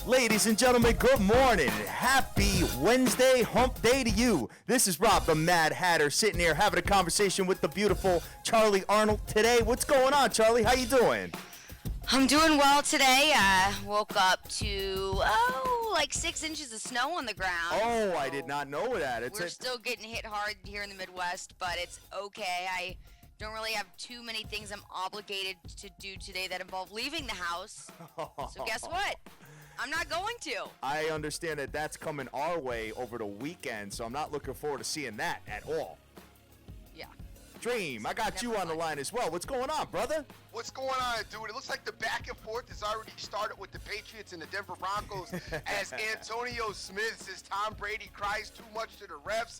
Ladies and gentlemen, good morning. Happy Wednesday hump day to you. This is Rob the Mad Hatter sitting here having a conversation with the beautiful Charly Arnold today. What's going on, Charly? How you doing? I'm doing well today. Woke up to, like 6 inches of snow on the ground. Oh, I did not know that. We're still getting hit hard here in the Midwest, but it's okay. I don't really have too many things I'm obligated to do today that involve leaving the house. So guess what? I'm not going to. I understand that that's coming our way over the weekend, so I'm not looking forward to seeing that at all. Yeah. Dream, I got you on the line as well. What's going on, brother? What's going on, dude? It looks like the back and forth has already started with the Patriots and the Denver Broncos as Antonio Smith says Tom Brady cries too much to the refs.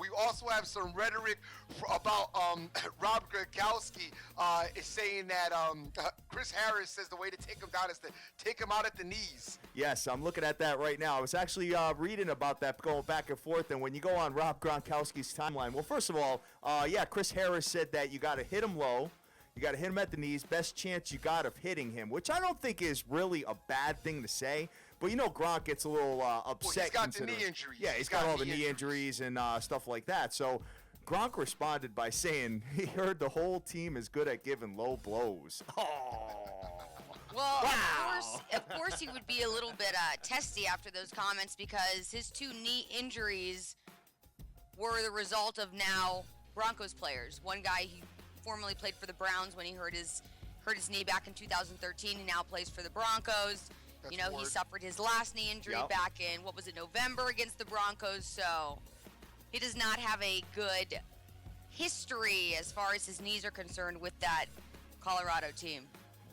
We also have some rhetoric about Rob Gronkowski is saying that Chris Harris says the way to take him down is to take him out at the knees. Yes, I'm looking at that right now. I was actually reading about that going back and forth, and when you go on Rob Gronkowski's timeline, well, first of all, Chris Harris said that you got to hit him low. You got to hit him at the knees. Best chance you got of hitting him, which I don't think is really a bad thing to say. But, Gronk gets a little upset. Well, he's got the knee injuries. Yeah, he's got all the knee injuries and stuff like that. So Gronk responded by saying he heard the whole team is good at giving low blows. Oh. Well, wow. of course he would be a little bit testy after those comments because his 2 knee injuries were the result of now Broncos players. One guy, he formerly played for the Browns when he hurt his knee back in 2013. He now plays for the Broncos. That's he suffered his last knee injury back in, November against the Broncos. So he does not have a good history as far as his knees are concerned with that Colorado team.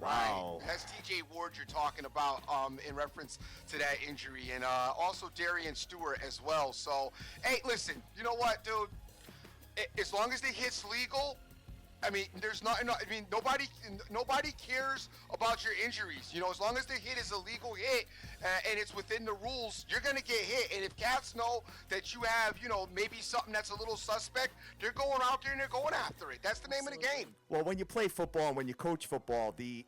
Wow. That's TJ Ward you're talking about in reference to that injury, and also Darian Stewart as well. So, hey, listen, you know what, dude? As long as the hit's legal, I mean, nobody cares about your injuries. As long as the hit is a legal hit and it's within the rules, you're going to get hit. And if cats know that you have, maybe something that's a little suspect, they're going out there and they're going after it. That's the name of the game. Well, when you play football and when you coach football, the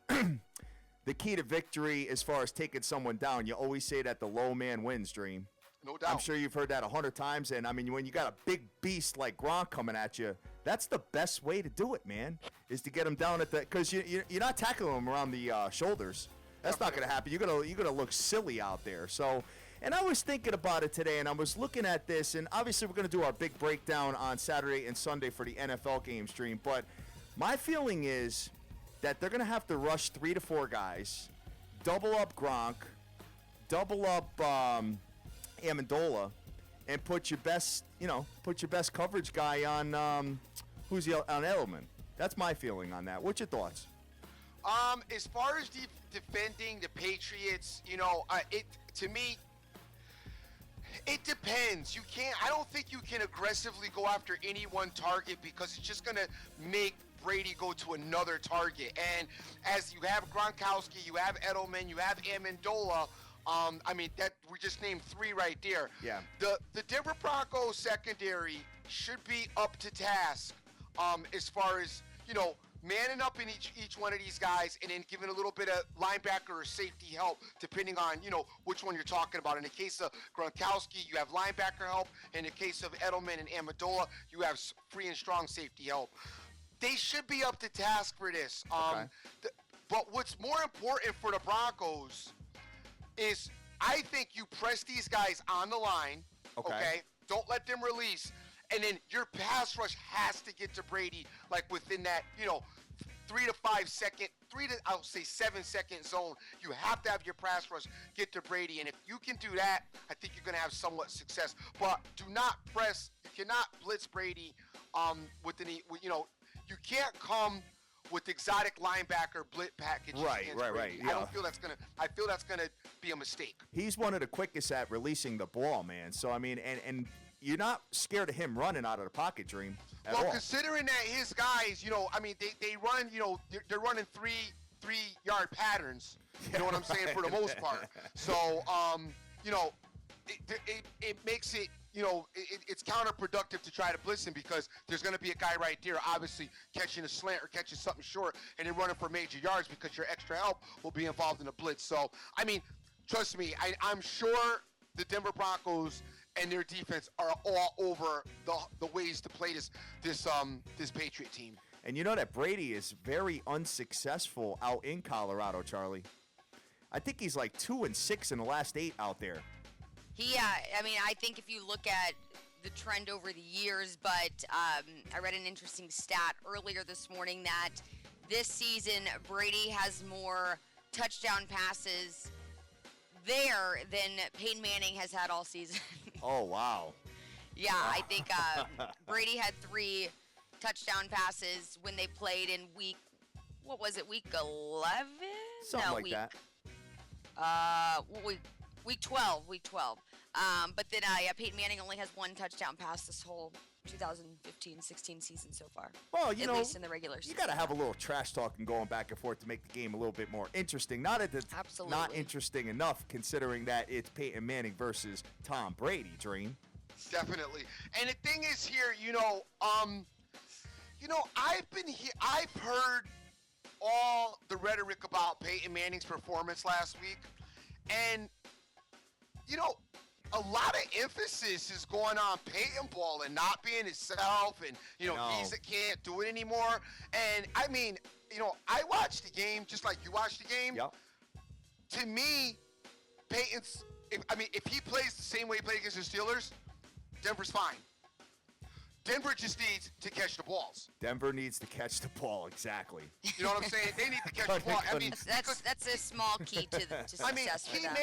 key to victory as far as taking someone down, you always say that the low man wins, Dream. No doubt. I'm sure you've heard that 100 times. And, I mean, when you got a big beast like Gronk coming at you, that's the best way to do it, man, is to get him down at the – because you're not tackling him around the shoulders. That's not going to happen. You're gonna look silly out there. So, and I was thinking about it today, and I was looking at this, and obviously we're going to do our big breakdown on Saturday and Sunday for the NFL game stream. But my feeling is that they're going to have to rush 3 to 4 guys, double up Gronk, double up Amendola, and put your best coverage guy on on Edelman. That's my feeling on that. What's your thoughts? As far as defending the Patriots, to me, it depends. I don't think you can aggressively go after any one target because it's just gonna make Brady go to another target. And as you have Gronkowski, you have Edelman, you have Amendola. That we just named 3 right there. Yeah. The Denver Broncos secondary should be up to task as far as, manning up in each one of these guys and then giving a little bit of linebacker or safety help depending on, which one you're talking about. In the case of Gronkowski, you have linebacker help. In the case of Edelman and Amendola, you have free and strong safety help. They should be up to task for this. Okay. But what's more important for the Broncos is I think you press these guys on the line, okay? Don't let them release. And then your pass rush has to get to Brady, like within that, 3 to 5 second, 7 second zone. You have to have your pass rush get to Brady. And if you can do that, I think you're going to have somewhat success. But do not press. You cannot blitz Brady with any, you can't come with exotic linebacker blitz package. Right. Yeah. I feel that's gonna be a mistake. He's one of the quickest at releasing the ball, man. So, I mean, and you're not scared of him running out of the pocket, Dream, at all. Considering that his guys, they run, they're running 3-yard patterns. You know what I'm saying, for the most part. So, it makes it, it's counterproductive to try to blitz him because there's going to be a guy right there, obviously catching a slant or catching something short and then running for major yards because your extra help will be involved in a blitz. So, trust me, I'm sure the Denver Broncos and their defense are all over the ways to play this Patriot team. And you know that Brady is very unsuccessful out in Colorado, Charlie. I think he's like 2-6 in the last 8 out there. I mean, I think if you look at the trend over the years, but I read an interesting stat earlier this morning that this season Brady has more touchdown passes there than Peyton Manning has had all season. Oh, wow. Yeah, I think Brady had 3 touchdown passes when they played in week 11? Something like that. Week 12. But then Peyton Manning only has 1 touchdown pass this whole 2015-16 season so far. Well, you at know, least in the regular season. You got to have a little trash talking going back and forth to make the game a little bit more interesting. Not that it's Absolutely. not interesting enough, considering that it's Peyton Manning versus Tom Brady, Dream. Definitely. And the thing is here, I've heard all the rhetoric about Peyton Manning's performance last week, and a lot of emphasis is going on Peyton Ball and not being himself, and he's can't do it anymore. And I mean, I watched the game just like you watched the game. Yep. To me, Peyton's. If he plays the same way he played against the Steelers, Denver's fine. Denver just needs to catch the balls. Denver needs to catch the ball, exactly. You know what I'm saying? They need to catch the ball. That's a small key to success for them.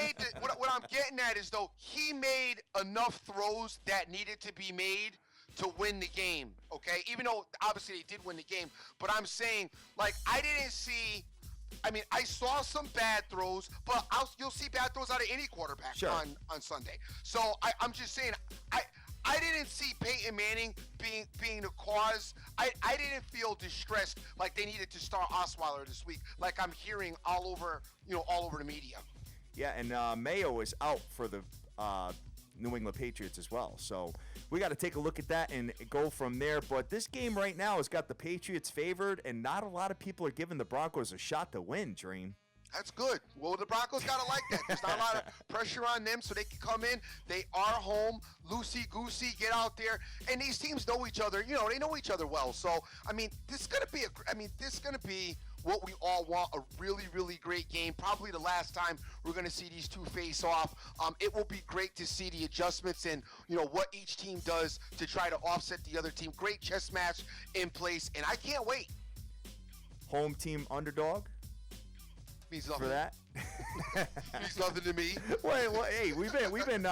What I'm getting at is, though, he made enough throws that needed to be made to win the game, okay? Even though, obviously, they did win the game. But I'm saying, I didn't see – I saw some bad throws, but you'll see bad throws out of any quarterback on Sunday. So I'm just saying I didn't see Peyton Manning being the cause. I didn't feel distressed like they needed to start Osweiler this week, like I'm hearing all over the media. Yeah, and Mayo is out for the New England Patriots as well. So we got to take a look at that and go from there. But this game right now has got the Patriots favored, and not a lot of people are giving the Broncos a shot to win, Dream. That's good. Well, the Broncos got to like that. There's not a lot of pressure on them, so they can come in. They are home, loosey-goosey, get out there. And these teams know each other. They know each other well. So, this is going to be what we all want, a really, really great game. Probably the last time we're going to see these two face off. It will be great to see the adjustments and, what each team does to try to offset the other team. Great chess match in place, and I can't wait. Home team underdog? Means nothing. For that? Means nothing to me. Hey, we've been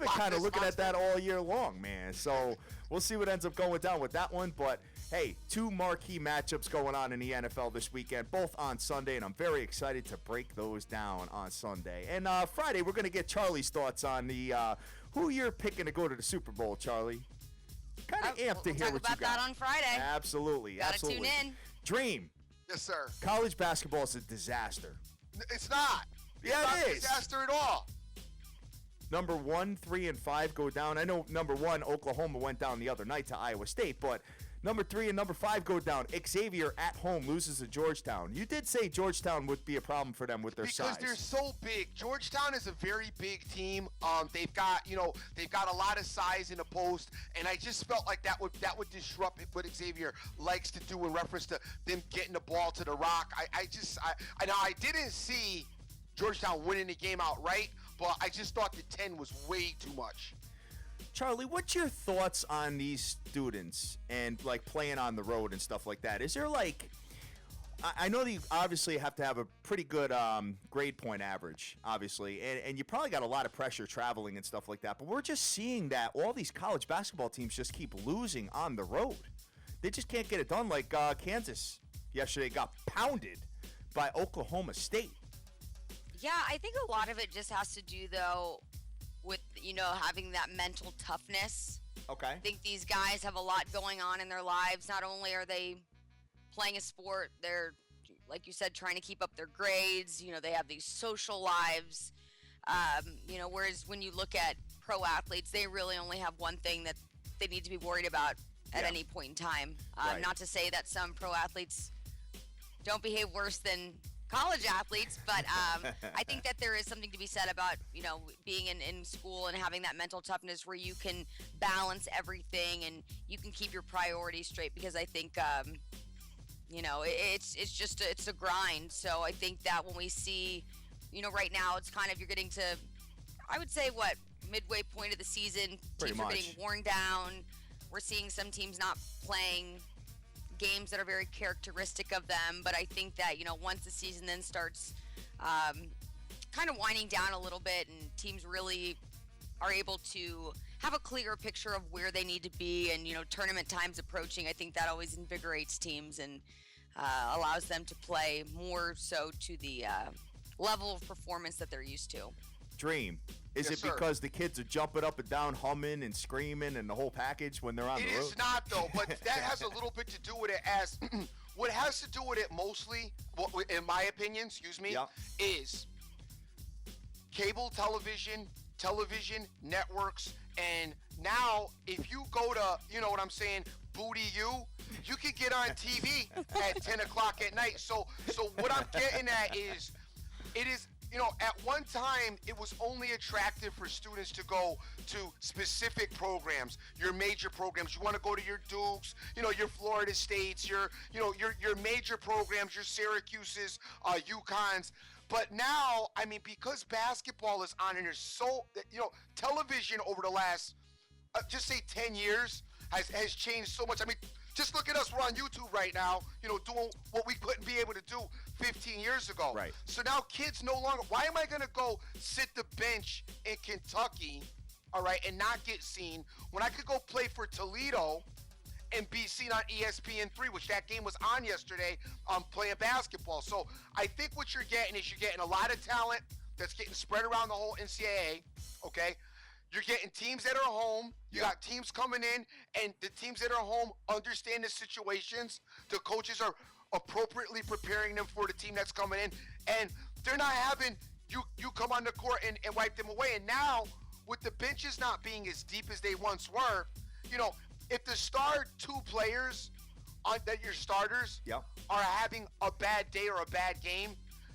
kind of looking at that all year long, man. So we'll see what ends up going down with that one. But hey, 2 marquee matchups going on in the NFL this weekend, both on Sunday, and I'm very excited to break those down on Sunday. And Friday, we're going to get Charlie's thoughts on the who you're picking to go to the Super Bowl, Charlie. Kind of amped to hear what you got. We'll talk about that on Friday. Absolutely. Gotta tune in. Dream. Yes, sir. College basketball is a disaster. It's not. Yeah, it is. It's not a disaster at all. Number 1, 3, and 5 go down. I know number 1, Oklahoma, went down the other night to Iowa State, but number 3 and number 5 go down. Xavier at home loses to Georgetown. You did say Georgetown would be a problem for them with their size. Because they're so big. Georgetown is a very big team. They've got a lot of size in the post, and I just felt like that would disrupt what Xavier likes to do in reference to them getting the ball to the rock. I didn't see Georgetown winning the game outright, but I just thought the 10 was way too much. Charlie, what's your thoughts on these students and playing on the road and stuff like that? Is there I know that you obviously have to have a pretty good grade point average, obviously, and you probably got a lot of pressure traveling and stuff like that, but we're just seeing that all these college basketball teams just keep losing on the road. They just can't get it done. Like Kansas yesterday got pounded by Oklahoma State. Yeah, I think a lot of it just has to do, though, with, having that mental toughness. Okay. I think these guys have a lot going on in their lives. Not only are they playing a sport, they're, like you said, trying to keep up their grades. They have these social lives. Whereas when you look at pro athletes, they really only have one thing that they need to be worried about at any point in time. Right. Not to say that some pro athletes don't behave worse than college athletes, but I think that there is something to be said about, being in school and having that mental toughness where you can balance everything and you can keep your priorities straight, because I think, it's a grind. So I think that when we see, right now it's kind of, you're getting to, I would say, midway point of the season, teams are getting worn down. We're seeing some teams not playing games that are very characteristic of them, but I think that once the season then starts kind of winding down a little bit and teams really are able to have a clearer picture of where they need to be, and tournament time's approaching, I think that always invigorates teams and allows them to play more so to the level of performance that they're used to. Dream. Is Yes, it sir. because the kids are jumping up and down, humming and screaming and the whole package when they're on the It road? is not, though, but that has a little bit to do with it. As what has to do with it mostly, in my opinion, Yeah. is cable television networks, and now if you go to, Booty you can get on TV at 10 o'clock at night. So what I'm getting at is, it is. At one time, it was only attractive for students to go to specific programs, your major programs. You want to go to your Dukes, your Florida States, your major programs, your Syracuses, UConns. But now, because basketball is on, and there's television over the last, just say 10 years has changed so much. Just look at us. We're on YouTube right now, doing what we couldn't be able to do 15 years ago. Right. So now kids no longer, why am I going to go sit the bench in Kentucky, all right, and not get seen when I could go play for Toledo and be seen on ESPN3, which that game was on yesterday, playing basketball. So I think what you're getting is, you're getting a lot of talent that's getting spread around the whole NCAA, okay? You're getting teams that are home. You got teams coming in, and the teams that are home understand the situations. The coaches are appropriately preparing them for the team that's coming in, and they're not having you come on the court and wipe them away. And now, with the benches not being as deep as they once were, if the star two players that your starters are having a bad day or a bad game,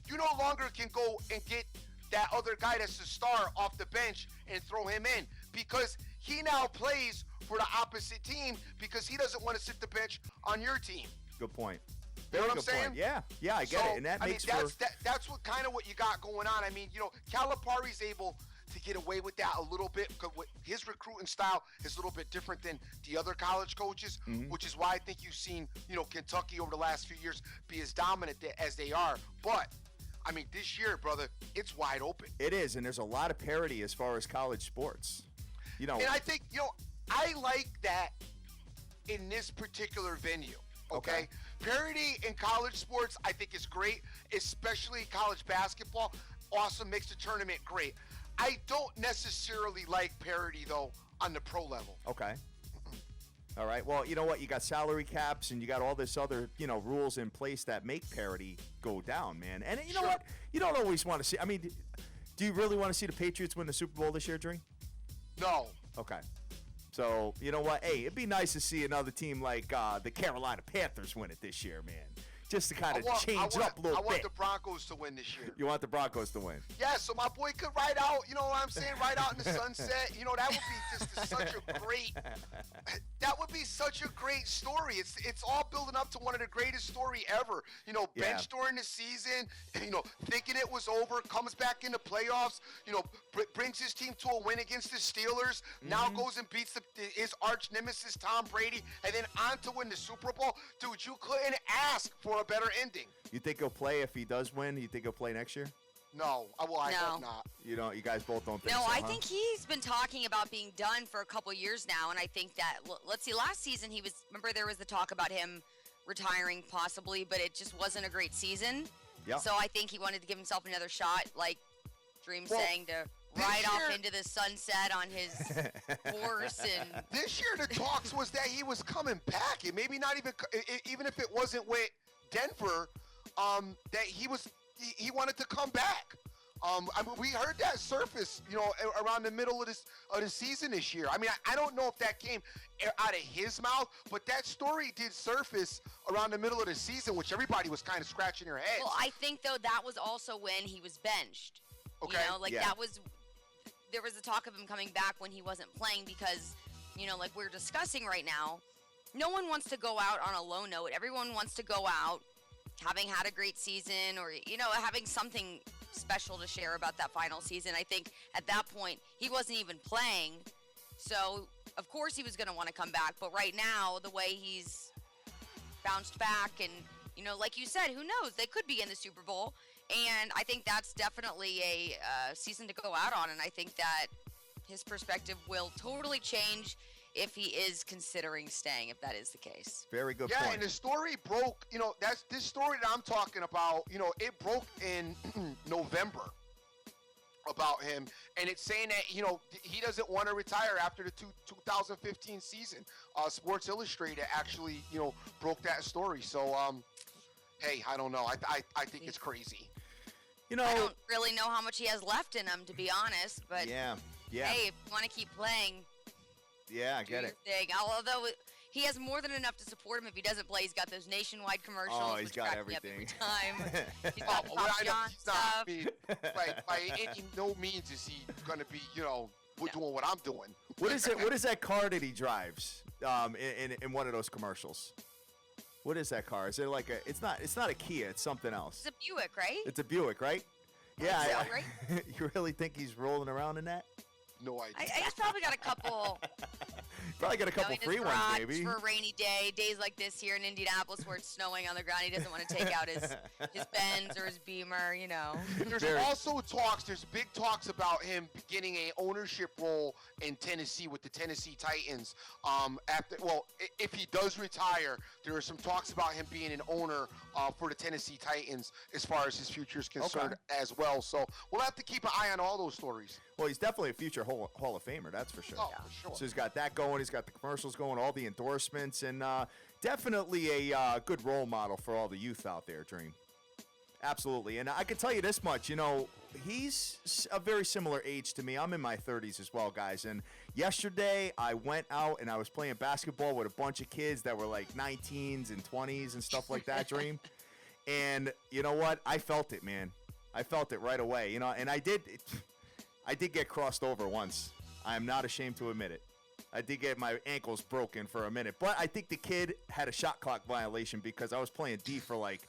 you no longer can go and get that other guy that's the star off the bench and throw him in, because he now plays for the opposite team because he doesn't want to sit the bench on your team. Good point. You know Very what I'm good saying? point. Yeah, I get it. And that makes that's what kind of what you got going on. Calipari's able to get away with that a little bit because his recruiting style is a little bit different than the other college coaches, which is why I think you've seen, Kentucky over the last few years be as dominant as they are. But this year, brother, it's wide open. It is, and there's a lot of parity as far as college sports. And I think, I like that in this particular venue, okay? Parity in college sports, I think, is great, especially college basketball. Awesome, makes the tournament great. I don't necessarily like parity, though, on the pro level. Okay. All right. Well, you know what? You got salary caps and you got all this other, rules in place that make parity go down, man. And you know what? You don't always want to see. Do you really want to see the Patriots win the Super Bowl this year, Dream? No. Okay. So, you know what? Hey, it'd be nice to see another team like the Carolina Panthers win it this year, man. Just to kind of change it up a little bit. I want the Broncos to win this year. You want the Broncos to win? Yeah, so my boy could ride out, ride out in the sunset. That would be just such a great, that would be such a great story. It's all building up to one of the greatest story ever. Bench during the season, thinking it was over, comes back in the playoffs, brings his team to a win against the Steelers, now goes and beats his arch nemesis Tom Brady, and then on to win the Super Bowl. Dude, you couldn't ask for a better ending. You think he'll play if he does win? You think he'll play next year? No. I hope not. You guys both don't think No, so, I huh? think he's been talking about being done for a couple years now, and I think that, let's see, last season remember there was the talk about him retiring possibly, but it just wasn't a great season. Yeah. So I think he wanted to give himself another shot, like Dream saying, to ride off into the sunset on his horse. And this year the talks was that he was coming back, and maybe not even if it wasn't with Denver, that he wanted to come back. I mean, we heard that surface, around the middle of the season this year. I mean, I don't know if that came out of his mouth, but that story did surface around the middle of the season, which everybody was kind of scratching their heads. Well, I think though that was also when he was benched. Okay. There was a talk of him coming back when he wasn't playing because, like we're discussing right now, no one wants to go out on a low note. Everyone wants to go out having had a great season or, having something special to share about that final season. I think at that point he wasn't even playing, so of course he was going to want to come back. But right now, the way he's bounced back and, like you said, who knows? They could be in the Super Bowl. And I think that's definitely a season to go out on. And I think that his perspective will totally change if he is considering staying, if that is the case. Very good point. Yeah, and the story broke, that's this story that I'm talking about, it broke in November about him. And it's saying that, he doesn't want to retire after the 2015 season. Sports Illustrated actually, broke that story. So, hey, I don't know. I think it's crazy. I don't really know how much he has left in him, to be honest. But yeah. Hey, if you want to keep playing, yeah, I get it. Thing. Although he has more than enough to support him if he doesn't play. He's got those nationwide commercials. Oh, he's which got crack everything. me up every time. He's got the Pop John stuff. By any no means is he going to be, doing what I'm doing. What is that car that he drives in one of those commercials? What is that car? Is it like it's not a Kia, it's something else. It's a Buick, right? It's a Buick, right? Yeah. So, right? You really think he's rolling around in that? No idea. He's probably got a couple. Probably got a couple free ones, maybe. For a rainy day, days like this here in Indianapolis where it's snowing on the ground, he doesn't want to take out his Benz or his Beamer, There's also talks, there's big talks about him getting a ownership role in Tennessee with the Tennessee Titans. If he does retire, there are some talks about him being an owner for the Tennessee Titans as far as his future is concerned as well. So we'll have to keep an eye on all those stories. Well, he's definitely a future Hall of Famer, that's for sure. Oh, for sure. So he's got that going. He's got the commercials going, all the endorsements, and definitely a good role model for all the youth out there, Dream. Absolutely. And I can tell you this much, he's a very similar age to me. I'm in my 30s as well, guys. And yesterday I went out and I was playing basketball with a bunch of kids that were like 19s and 20s and stuff like that, Dream. And you know what? I felt it, man. I felt it right away, and I did get crossed over once. I am not ashamed to admit it. I did get my ankles broken for a minute. But I think the kid had a shot clock violation because I was playing D for like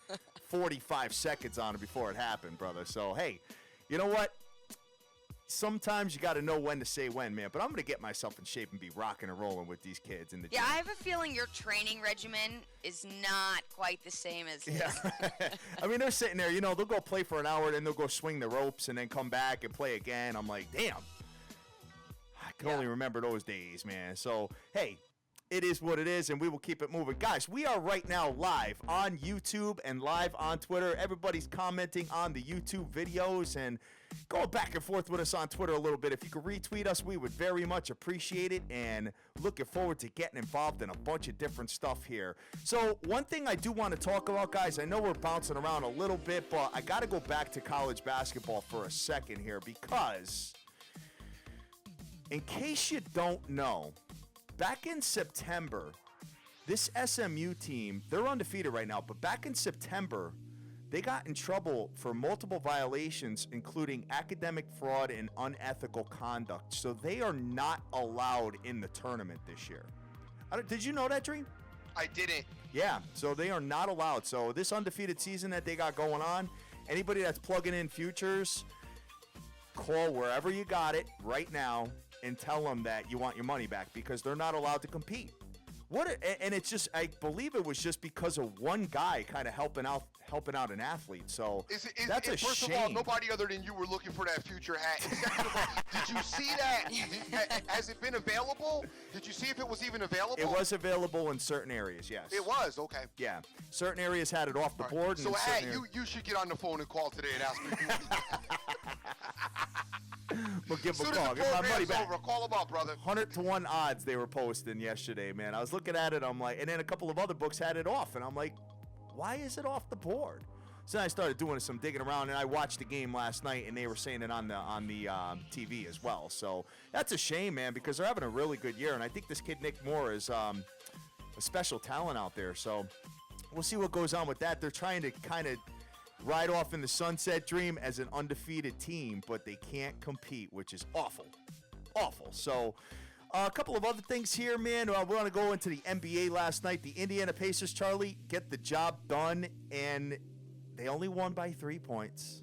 45 seconds on it before it happened, brother. So, hey, you know what? Sometimes you got to know when to say when, man. But I'm going to get myself in shape and be rocking and rolling with these kids in the gym. Yeah, I have a feeling your training regimen is not quite the same as his. Yeah. I mean, they're sitting there, they'll go play for an hour, then they'll go swing the ropes and then come back and play again. I'm like, damn. I can only remember those days, man. So, hey, it is what it is, and we will keep it moving. Guys, we are right now live on YouTube and live on Twitter. Everybody's commenting on the YouTube videos and going back and forth with us on Twitter a little bit. If you could retweet us, we would very much appreciate it, and looking forward to getting involved in a bunch of different stuff here. So one thing I do want to talk about, guys, I know we're bouncing around a little bit, but I got to go back to college basketball for a second here because in case you don't know, back in September, this SMU team, they're undefeated right now, but back in September, they got in trouble for multiple violations, including academic fraud and unethical conduct. So they are not allowed in the tournament this year. Did you know that, Dream? I didn't. Yeah, so they are not allowed. So this undefeated season that they got going on, anybody that's plugging in futures, call wherever you got it right now and tell them that you want your money back because they're not allowed to compete. And it's just, I believe it was just because of one guy kind of helping out an athlete. So that's a first shame. First of all, nobody other than you were looking for that future hat. Did you see that? Has it been available? Did you see if it was even available? It was available in certain areas, yes. It was, okay. Yeah. Certain areas had it off the board. So, hey, you should get on the phone and call today and ask me. We'll give them a call. Get my money back. Over, call them up, brother. 100-to-1 odds they were posting yesterday, man. I was looking at it. I'm like, and then a couple of other books had it off, and I'm like, why is it off the board? So then I started doing some digging around, and I watched the game last night, and they were saying it on the TV as well. So that's a shame, man, because they're having a really good year, and I think this kid Nick Moore is a special talent out there. So we'll see what goes on with that. They're trying to kind of ride off in the sunset dream as an undefeated team, but they can't compete, which is awful. Awful. So a couple of other things here, man. We want to go into the NBA last night. The Indiana Pacers, Charlie, get the job done, and they only won by 3 points.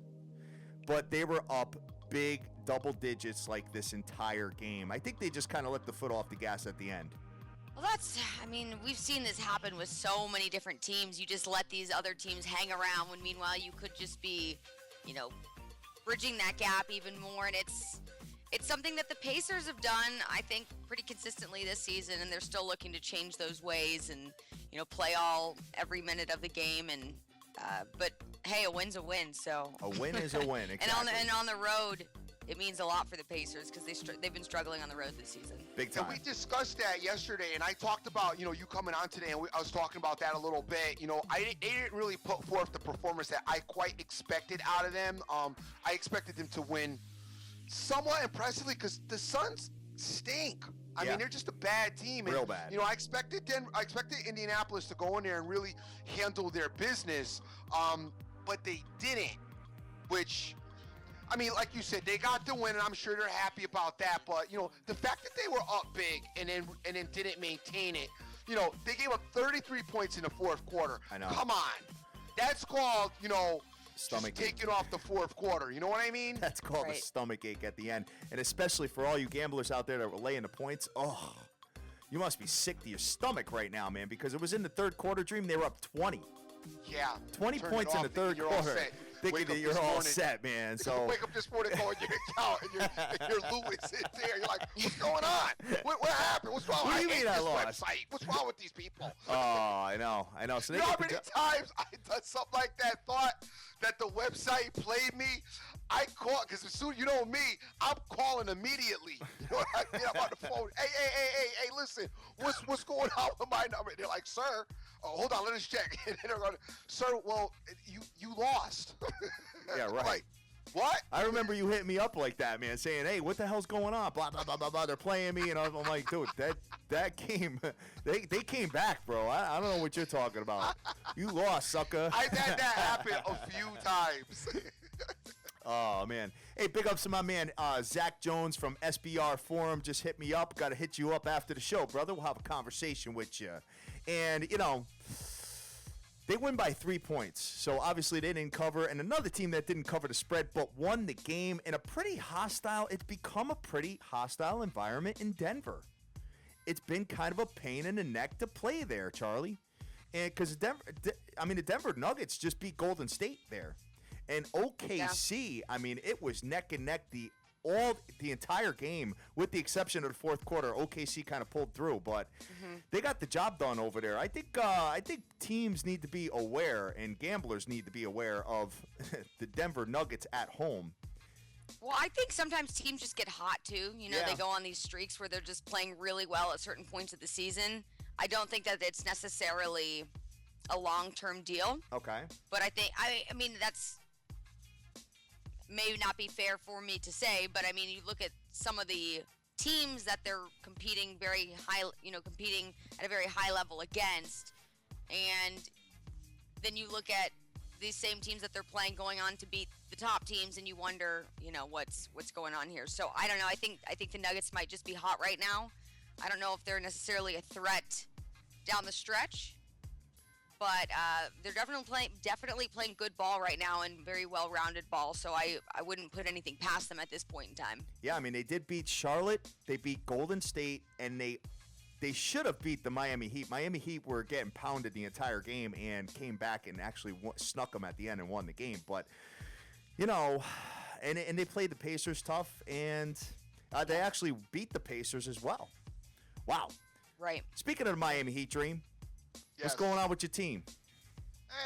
But they were up big double digits like this entire game. I think they just kind of let the foot off the gas at the end. Well, we've seen this happen with so many different teams. You just let these other teams hang around when meanwhile you could just be, bridging that gap even more. And it's something that the Pacers have done, I think, pretty consistently this season, and they're still looking to change those ways and, play every minute of the game. And but hey, a win's a win. So a win is a win. Exactly. and on the road, it means a lot for the Pacers because they've been struggling on the road this season. Big time. And we discussed that yesterday, and I talked about, you coming on today, and I was talking about that a little bit. They didn't really put forth the performance that I quite expected out of them. I expected them to win somewhat impressively because the Suns stink. I mean, they're just a bad team. And, real bad. I expected Indianapolis to go in there and really handle their business, but they didn't, which... I mean, like you said, they got the win, and I'm sure they're happy about that. But, the fact that they were up big and then didn't maintain it, they gave up 33 points in the fourth quarter. I know. Come on. That's called, stomach just taking off the fourth quarter. You know what I mean? That's called a stomach ache at the end. And especially for all you gamblers out there that were laying the points, you must be sick to your stomach right now, man, because it was in the third quarter, Dream. They were up 20. Yeah. 20 points in the third quarter. Thinking that you're all set, man. So wake up this morning going your account and you're Lewis in there. You're like, what's going on? What happened? What's wrong? What do you mean I lost? Website. What's wrong with these people? Oh, I know. So you know how many times I done something like that? Thought that the website played me. I call because as soon me, I'm calling immediately. I get up on the phone. Hey, listen, what's going on with my number? They're like, sir, hold on, let us check. And they're going, sir, well, you lost. Yeah, right. Like, what? I remember you hitting me up like that, man, saying, hey, what the hell's going on? Blah, blah, blah, blah, blah. They're playing me. And I'm like, dude, that game, they came back, bro. I don't know what you're talking about. You lost, sucker. I've had that happen a few times. Oh, man. Hey, big ups to my man, Zach Jones from SBR Forum. Just hit me up. Got to hit you up after the show, brother. We'll have a conversation with you. And, they win by 3 points. So, obviously, they didn't cover. And another team that didn't cover the spread but won the game in it's become a pretty hostile environment in Denver. It's been kind of a pain in the neck to play there, Charlie. And because the Denver Nuggets just beat Golden State there. And OKC, it was neck and neck the entire game, with the exception of the fourth quarter. OKC kind of pulled through, but they got the job done over there. I think teams need to be aware, and gamblers need to be aware of the Denver Nuggets at home. Well, I think sometimes teams just get hot too. They go on these streaks where they're just playing really well at certain points of the season. I don't think that it's necessarily a long-term deal. Okay. But I mean that's may not be fair for me to say, but you look at some of the teams that they're competing very high, competing at a very high level against, and then you look at these same teams that they're playing going on to beat the top teams, and you wonder, what's going on here. So I don't know. I think the Nuggets might just be hot right now. I don't know if they're necessarily a threat down the stretch. But they're definitely playing good ball right now, and very well-rounded ball. So I wouldn't put anything past them at this point in time. Yeah, they did beat Charlotte. They beat Golden State, and they should have beat the Miami Heat. Miami Heat were getting pounded the entire game and came back and actually snuck them at the end and won the game. But and they played the Pacers tough, and they actually beat the Pacers as well. Wow. Right. Speaking of the Miami Heat, Dream. Yes. What's going on with your team?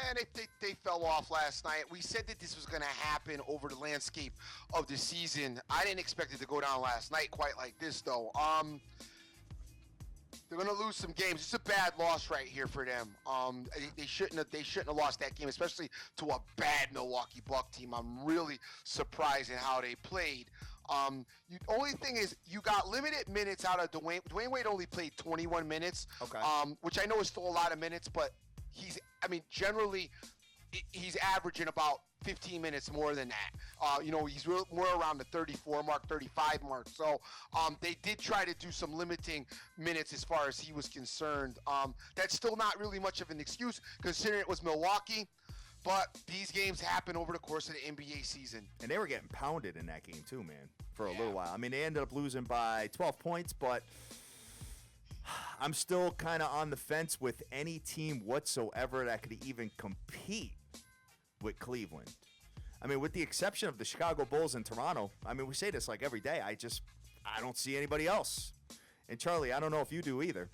And they fell off last night. We said that this was going to happen over the landscape of the season. I didn't expect it to go down last night quite like this, though. They're gonna lose some games. It's a bad loss right here for them. They shouldn't have lost that game, especially to a bad Milwaukee Buck team. I'm really surprised in how they played. Only thing is you got limited minutes out of Dwayne. Dwayne Wade only played 21 minutes. Okay. Which I know is still a lot of minutes, but generally he's averaging about 15 minutes more than that. He's more around the 34 mark, 35 mark. So they did try to do some limiting minutes as far as he was concerned. That's still not really much of an excuse considering it was Milwaukee. But these games happen over the course of the NBA season. And they were getting pounded in that game too, man, for a little while. I mean, they ended up losing by 12 points, but I'm still kind of on the fence with any team whatsoever that could even compete with Cleveland. I mean, with the exception of the Chicago Bulls and Toronto, I mean, we say this like every day. I don't see anybody else. And Charlie, I don't know if you do either.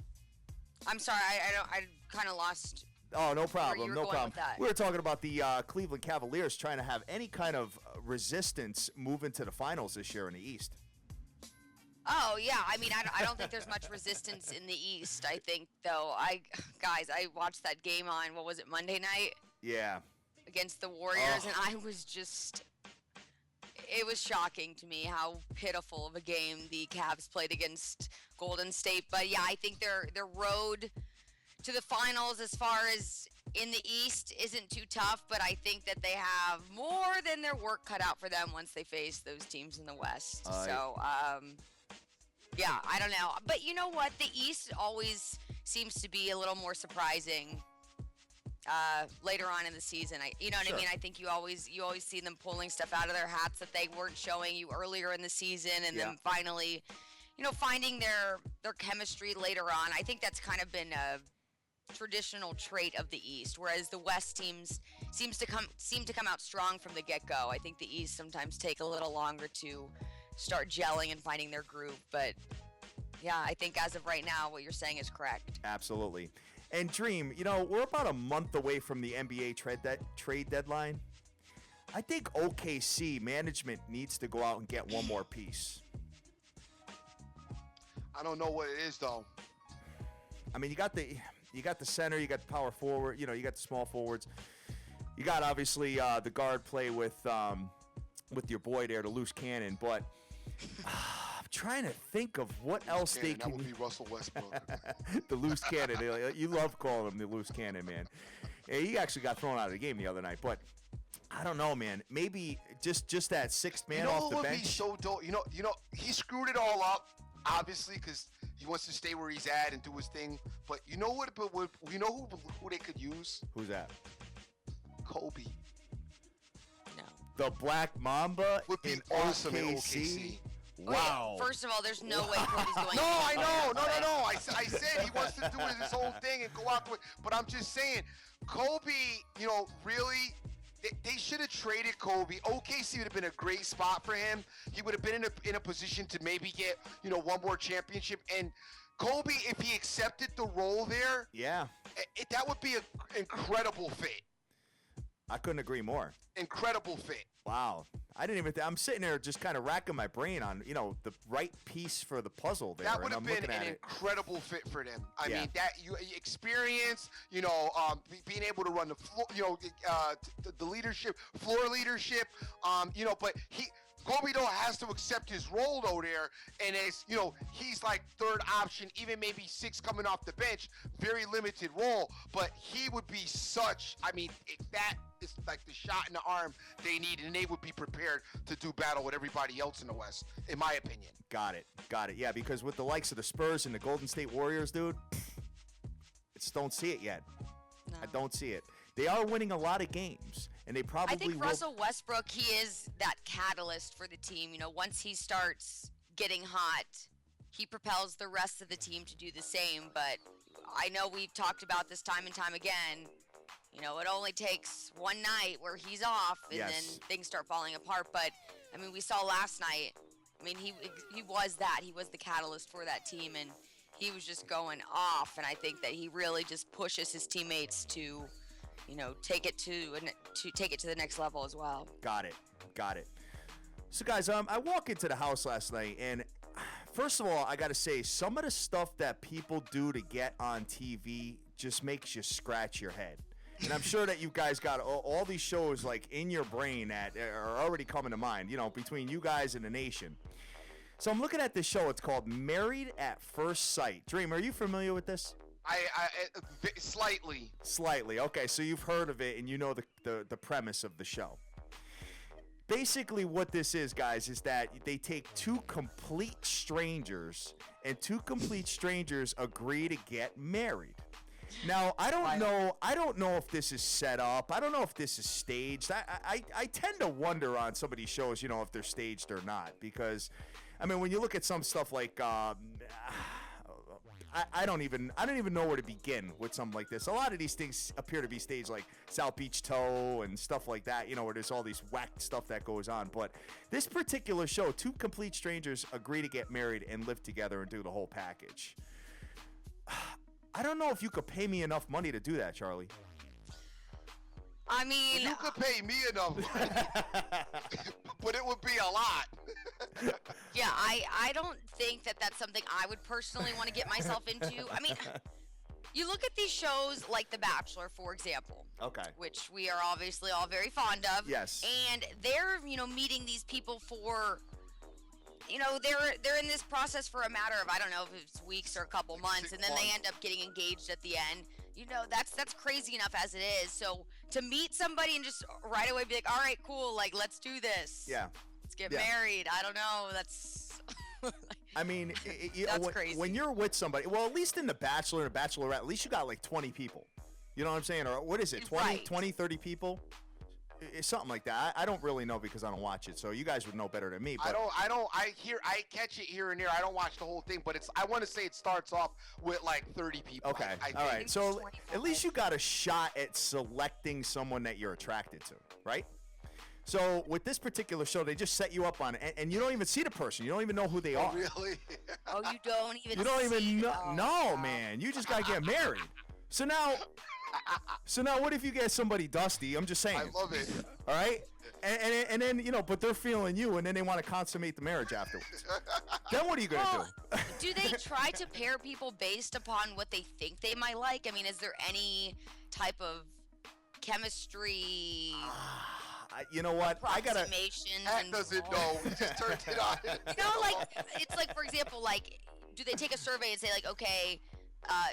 I'm sorry, I kind of lost. Oh, no problem, no problem. We were talking about the Cleveland Cavaliers trying to have any kind of resistance move into the finals this year in the East. Oh, yeah. I mean, I don't think there's much resistance in the East. I think, though, I watched that game on, what was it, Monday night? Yeah. Against the Warriors, and I was just, it was shocking to me how pitiful of a game the Cavs played against Golden State. But, yeah, I think their road to the finals as far as in the East isn't too tough, but I think that they have more than their work cut out for them once they face those teams in the West. Yeah, I don't know. But you know what? The East always seems to be a little more surprising later on in the season. You know what I mean? I think you always see them pulling stuff out of their hats that they weren't showing you earlier in the season, and then finally, finding their chemistry later on. I think that's kind of been a traditional trait of the East, whereas the West teams seem to come out strong from the get-go. I think the East sometimes take a little longer to start gelling and finding their groove, but yeah, I think as of right now what you're saying is correct. Absolutely. And Dream, we're about a month away from the NBA trade deadline. I think OKC management needs to go out and get one more piece. I don't know what it is though. I mean, you got the center, you got the power forward, you got the small forwards. You got obviously the guard play with your boy there, the loose cannon, but I'm trying to think of what else they can. That would be Russell Westbrook. The loose cannon. You love calling him the loose cannon, man. Yeah, he actually got thrown out of the game the other night, but I don't know, man. Maybe just that sixth man off the bench. Be so dope. He screwed it all up, obviously, because he wants to stay where he's at and do his thing. But you know what? But you know who they could use? Who's that? Kobe. No. The Black Mamba would be in awesome in OKC. Wow. Okay, first of all, there's no way Kobe's going. No, I know. No. I said he wants to do his own thing and go out the way. But I'm just saying, Kobe, really, they should have traded Kobe. OKC would have been a great spot for him. He would have been in a position to maybe get, one more championship. And Kobe, if he accepted the role there, that would be an incredible fit. I couldn't agree more. Incredible fit. Wow. I didn't even I'm sitting there just kind of racking my brain on, the right piece for the puzzle there. That would have been an incredible fit for them. I mean, that experience, being able to run the floor, the leadership, floor leadership, but Kobe though has to accept his role though there, and he's like third option, even maybe six coming off the bench, very limited role, but he would be that is like the shot in the arm they need, and they would be prepared to do battle with everybody else in the West, in my opinion. Got it. Yeah, because with the likes of the Spurs and the Golden State Warriors, dude, I just don't see it yet. No. I don't see it. They are winning a lot of games, and they probably I think Russell Westbrook, he is that catalyst for the team. Once he starts getting hot, he propels the rest of the team to do the same. But I know we've talked about this time and time again. It only takes one night where he's off, and then things start falling apart. But, we saw last night, he was that. He was the catalyst for that team, and he was just going off. And I think that he really just pushes his teammates to take it to the next level as well. Got it. So guys, I walk into the house last night, and First of all, I got to say, some of the stuff that people do to get on TV just makes you scratch your head. And I'm sure that you guys got all these shows like in your brain that are already coming to mind, between you guys and the nation. So I'm looking at this show. It's called Married at First Sight. Dream, are you familiar with this? I slightly. Slightly. Okay, so you've heard of it and you know the premise of the show. Basically what this is, guys, is that they take two complete strangers and two complete strangers agree to get married. Now, I don't know if this is set up. I don't know if this is staged. I tend to wonder on some of these shows, if they're staged or not, because I mean, when you look at some stuff like I don't even know where to begin with something like this. A lot of these things appear to be staged, like South Beach Toe and stuff like that, where there's all these whacked stuff that goes on. But this particular show, two complete strangers agree to get married and live together and do the whole package. I don't know if you could pay me enough money to do that, Charlie. I mean, you could pay me enough money, but it would be a lot. Yeah, I don't think that that's something I would personally want to get myself into. I mean, you look at these shows like The Bachelor, for example. Okay. Which we are obviously all very fond of. Yes. And they're, meeting these people for, they're in this process for a matter of, I don't know if it's weeks or a couple months, and then they end up getting engaged at the end. That's crazy enough as it is. So to meet somebody and just right away be like, all right, cool, like, let's do this. Yeah. Let's get married. I don't know. That's... I mean, that's crazy. When you're with somebody, well, at least in The Bachelor and The Bachelorette, at least you got like 20 people. You know what I'm saying? Or what is it, 20, 30 people? It's something like that. I don't really know because I don't watch it, so you guys would know better than me. But I catch it here and there. I don't watch the whole thing, but I want to say it starts off with like 30 people. Okay, all right. So at least you got a shot at selecting someone that you're attracted to, right? So with this particular show, they just set you up on it, and you don't even see the person. You don't even know who they are. Really? Oh, you don't even. You don't even know. No, man. You just gotta get married. So now, what if you get somebody dusty? I'm just saying. I love it. All right, and then but they're feeling you, and then they want to consummate the marriage afterwards. Then what are you gonna do? Do they try to pair people based upon what they think they might like? I mean, is there any type of chemistry? You know what? I gotta. That doesn't know. He just turned it on. It's like, for example, like, do they take a survey and say, like, okay,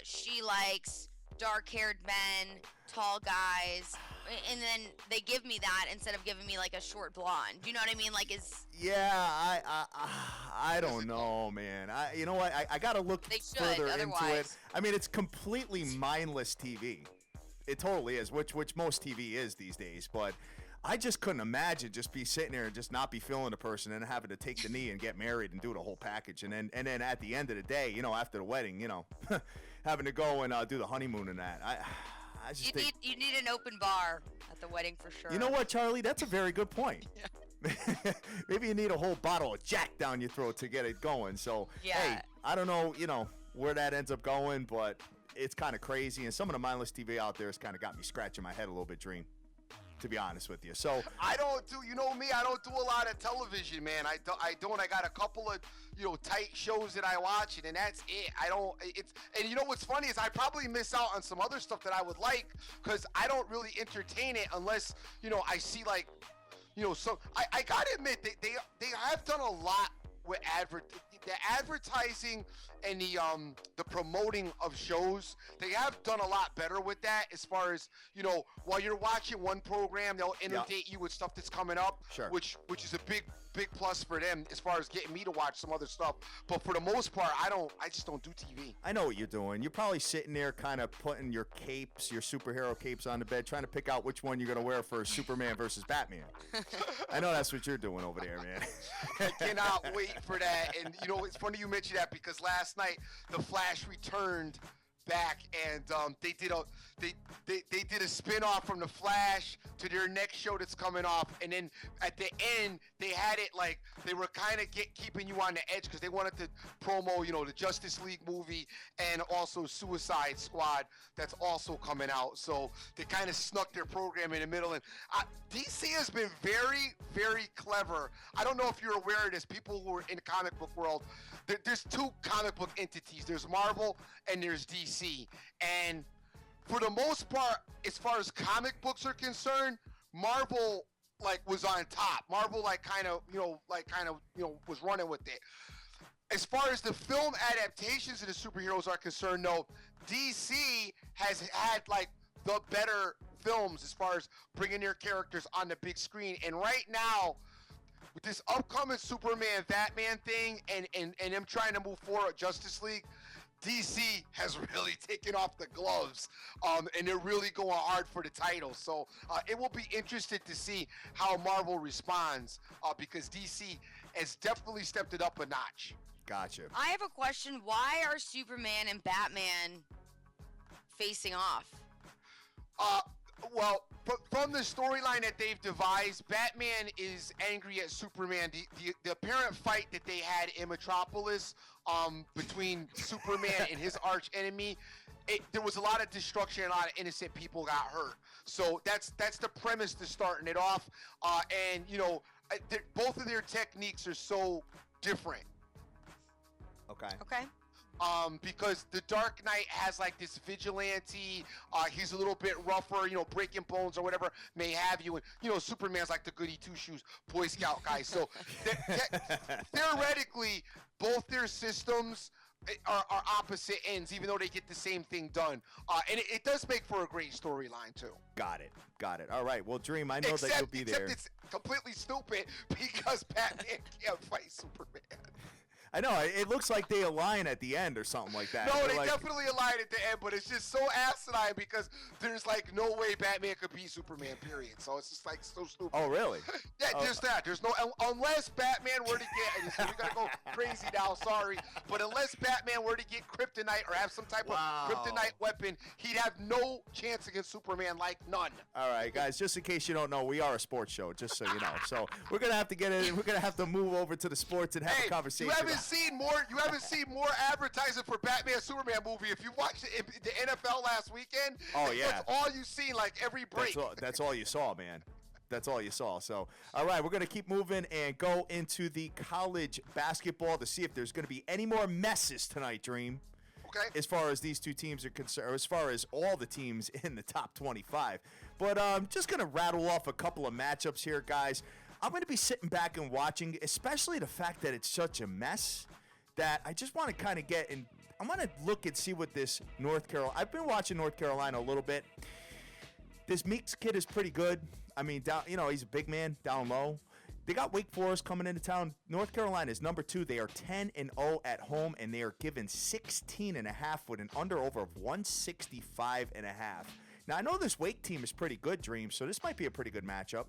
she likes dark-haired men, tall guys, and then they give me that instead of giving me like a short blonde. Do you know what I mean? Like, Yeah, I don't know, man. You know what? I gotta look further into it. I mean, it's completely mindless TV. It totally is, which most TV is these days, but. I just couldn't imagine just be sitting there and just not be feeling the person and having to take the knee and get married and do the whole package. And then at the end of the day, after the wedding, having to go and do the honeymoon and that. I just think you need an open bar at the wedding for sure. You know what, Charlie? That's a very good point. Yeah. Maybe you need a whole bottle of Jack down your throat to get it going. So, hey, I don't know, where that ends up going, but it's kind of crazy. And some of the mindless TV out there has kind of got me scratching my head a little bit, Dream. To be honest with you. So I don't do, me, I don't do a lot of television, man. I don't. I got a couple of, tight shows that I watch, and that's it. And what's funny is I probably miss out on some other stuff that I would like because I don't really entertain it unless, I see like, so I gotta admit they have done a lot with the advertising and the promoting of shows. They have done a lot better with that as far as, while you're watching one program, they'll inundate you with stuff that's coming up, sure. which is a big plus for them as far as getting me to watch some other stuff. But for the most part, I just don't do TV. I know what you're doing. You're probably sitting there kind of putting your capes, your superhero capes on the bed, trying to pick out which one you're going to wear for Superman versus Batman. I know that's what you're doing over there, man. I cannot wait for that. And, it's funny you mentioned that because last night, The Flash returned back, and they did a spin-off from the Flash to their next show that's coming off, and then at the end they had it like they were kind of keeping you on the edge because they wanted to promo, the Justice League movie and also Suicide Squad that's also coming out. So they kind of snuck their program in the middle, and DC has been very, very clever. I don't know if you're aware of this. People who are in the comic book world, there's two comic book entities. There's Marvel and there's DC, and for the most part, as far as comic books are concerned, Marvel was on top. Marvel was running with it. As far as the film adaptations of the superheroes are concerned, though, DC has had the better films as far as bringing their characters on the big screen. And right now, with this upcoming Superman Batman thing and them trying to move forward Justice League, DC has really taken off the gloves, and they're really going hard for the title. So it will be interesting to see how Marvel responds, because DC has definitely stepped it up a notch. Gotcha. I have a question. Why are Superman and Batman facing off? Well, from the storyline that they've devised, Batman is angry at Superman. The apparent fight that they had in Metropolis between Superman and his arch enemy, there was a lot of destruction and a lot of innocent people got hurt. So that's the premise to starting it off. And both of their techniques are so different. Okay. Because the Dark Knight has this vigilante, he's a little bit rougher, breaking bones or whatever may have you, and Superman's the goody two-shoes Boy Scout guy. So theoretically, both their systems are opposite ends, even though they get the same thing done. And it does make for a great storyline too. Got it. All right. Well, Dream, I know that you'll be there. Except it's completely stupid because Batman can't fight Superman. I know, it looks like they align at the end or something like that. No, they definitely align at the end, but it's just so asinine because there's no way Batman could beat Superman, period. So it's just so stupid. Oh, really? Yeah, just that. There's no, unless Batman were to get, and we gotta go crazy now, sorry, but unless Batman were to get kryptonite or have some type of kryptonite weapon, he'd have no chance against Superman, none. All right, guys, just in case you don't know, we are a sports show, just so you know. So we're gonna have to get in. We're gonna have to move over to the sports and have a conversation. You haven't seen more advertising for Batman Superman movie. If you watched the NFL last weekend, that's all you've seen every break. That's all you saw, man. That's all you saw. So, all right, we're going to keep moving and go into the college basketball to see if there's going to be any more messes tonight, Dream. Okay. As far as these two teams are concerned, or as far as all the teams in the top 25. But I'm just going to rattle off a couple of matchups here, guys. I'm going to be sitting back and watching, especially the fact that it's such a mess, that I just want to kind of get in. I want to look and see what this North Carolina. I've been watching North Carolina a little bit. This Meeks kid is pretty good. I mean, he's a big man down low. They got Wake Forest coming into town. North Carolina is number 2. They are 10-0 at home, and they are given 16.5 with an under-over of 165.5. Now, I know this Wake team is pretty good, Dream, so this might be a pretty good matchup.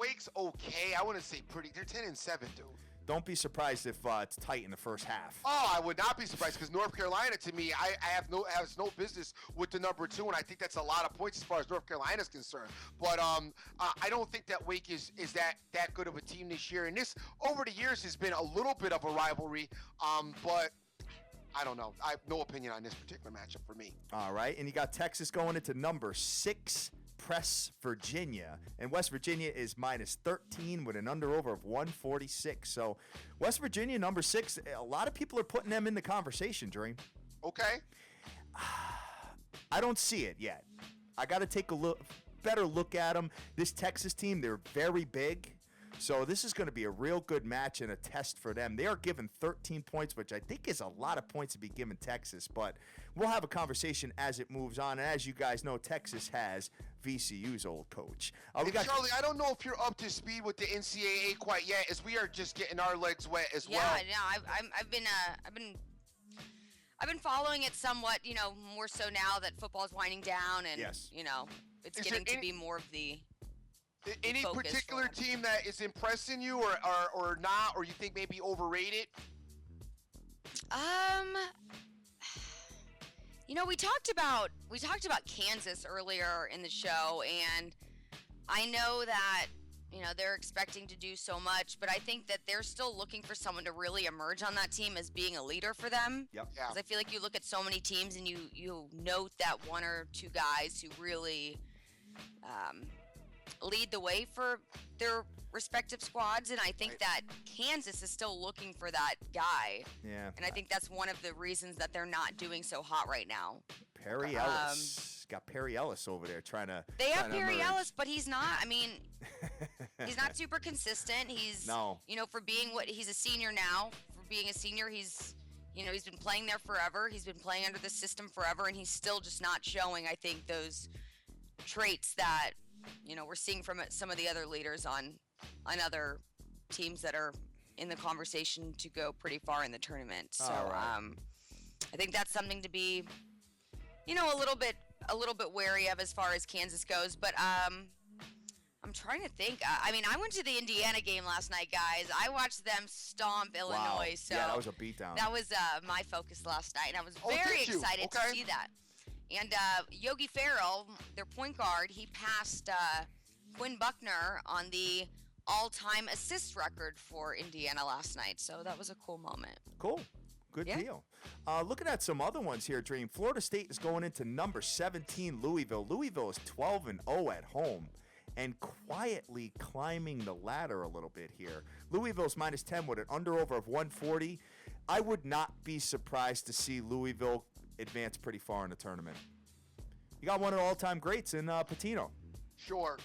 Wake's okay. I wouldn't say pretty. They're 10-7, dude. Don't be surprised if it's tight in the first half. Oh, I would not be surprised because North Carolina, to me, has no business with the number 2, and I think that's a lot of points as far as North Carolina is concerned. But I don't think that Wake is that good of a team this year. And this, over the years, has been a little bit of a rivalry. But I don't know. I have no opinion on this particular matchup for me. All right, and you got Texas going into number 6. Press Virginia, and West Virginia is -13 with an under-over of 146. So West Virginia, number 6, a lot of people are putting them in the conversation, Dream. Okay. I don't see it yet. I got to take a better look at them. This Texas team, they're very big. So this is going to be a real good match and a test for them. They are given 13 points, which I think is a lot of points to be given Texas. But we'll have a conversation as it moves on. And as you guys know, Texas has VCU's old coach. Charlie, I don't know if you're up to speed with the NCAA quite yet, as we are just getting our legs wet as well. Yeah, I've been following it somewhat, more so now that football's winding down and yes. It's getting to be more of the any particular team that is impressing you or not, or you think maybe overrated? We talked about Kansas earlier in the show, and I know that they're expecting to do so much, but I think that they're still looking for someone to really emerge on that team as being a leader for them. Yep. Yeah. Because I feel like you look at so many teams and you note that one or two guys who really lead the way for their respective squads, and I think that Kansas is still looking for that guy. Yeah. And I think that's one of the reasons that they're not doing so hot right now. Perry Ellis. Got Perry Ellis over there trying to. They have trying to Perry emerge. Ellis, but he's not. I mean, he's not super consistent. He's No. For being he's a senior now. For being a senior, he's he's been playing there forever. He's been playing under the system forever, and he's still just not showing, I think, those traits that we're seeing from some of the other leaders on other teams that are in the conversation to go pretty far in the tournament. So right. I think that's something to be a little bit wary of as far as Kansas goes. But I'm trying to think. I went to the Indiana game last night, guys. I watched them stomp Illinois. Wow. So yeah, that was a beatdown. that was my focus last night, and I was Oh, very did you? excited to Okay. see that. And Yogi Ferrell, their point guard, he passed Quinn Buckner on the all-time assist record for Indiana last night. So that was a cool moment. Cool. Good Yeah. deal. Looking at some other ones here, Dream. Florida State is going into number 17, Louisville. Louisville is 12-0 at home and quietly climbing the ladder a little bit here. Louisville's -10 with an under-over of 140. I would not be surprised to see Louisville advance pretty far in the tournament. You got one of the all-time greats in Patino. Sure.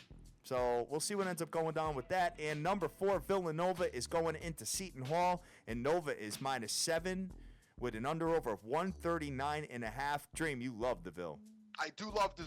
So we'll see what ends up going down with that. And number 4, Villanova is going into Seton Hall, and Nova is -7 with an under-over of 139.5. Dream, you love the Ville. I do love the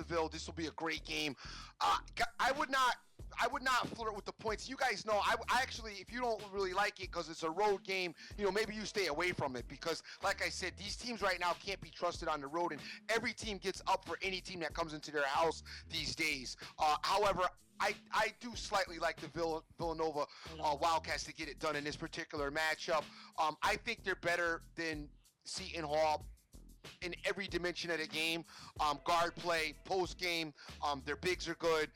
Ville. This will be a great game. I would not flirt with the points. You guys know, I actually, if you don't really like it because it's a road game, maybe you stay away from it because, like I said, these teams right now can't be trusted on the road, and every team gets up for any team that comes into their house these days. However, I do slightly like the Villanova Wildcats to get it done in this particular matchup. I think they're better than Seton Hall in every dimension of the game. Guard play, post game, their bigs are good.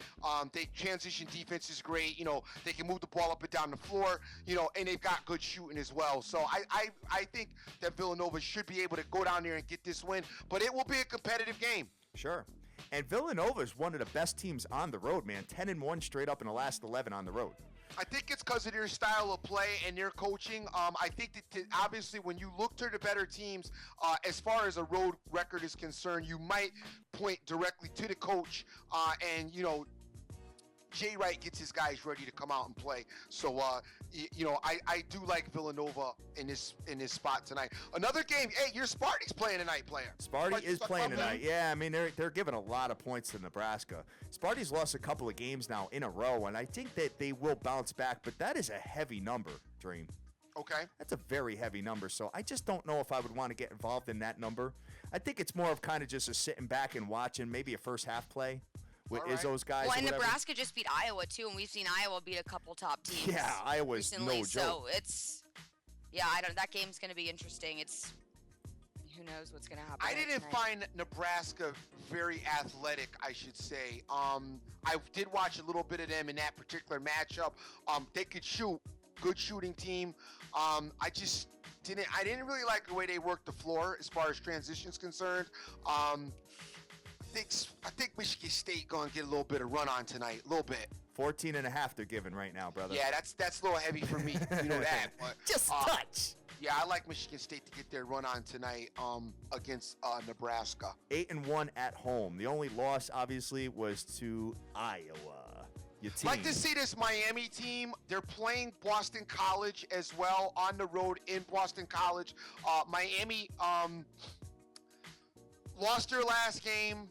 They transition defense is great. They can move the ball up and down the floor. And they've got good shooting as well. So I think that Villanova should be able to go down there and get this win. But it will be a competitive game. Sure. And Villanova is one of the best teams on the road, man. 10-1 straight up in the last 11 on the road. I think it's because of their style of play and their coaching. I think that obviously when you look to the better teams, as far as a road record is concerned, you might point directly to the coach and Jay Wright gets his guys ready to come out and play. So, I do like Villanova in this spot tonight. Another game. Hey, your Sparty's playing tonight, player. Sparty is playing tonight. Yeah, they're giving a lot of points to Nebraska. Sparty's lost a couple of games now in a row, and I think that they will bounce back, but that is a heavy number, Dream. Okay. That's a very heavy number, so I just don't know if I would want to get involved in that number. I think it's more of kind of just a sitting back and watching maybe a first half play with Izzo's guys. Well, and or whatever. Nebraska just beat Iowa, too, and we've seen Iowa beat a couple top teams. Yeah, Iowa's recently, no joke. So that game's going to be interesting. Who knows what's going to happen. I didn't tonight. find Nebraska very athletic, I should say. I did watch a little bit of them in that particular matchup. They could shoot. Good shooting team. I didn't really like the way they worked the floor as far as transition's concerned. I think Michigan State going to get a little bit of run on tonight, a little bit. 14.5 they're giving right now, brother. Yeah, that's a little heavy for me. You know that. But, Just a touch. Yeah, I like Michigan State to get their run on tonight against Nebraska. 8-1 at home. The only loss, obviously, was to Iowa. Your team. Like to see this Miami team. They're playing Boston College as well on the road in Boston College. Miami lost their last game.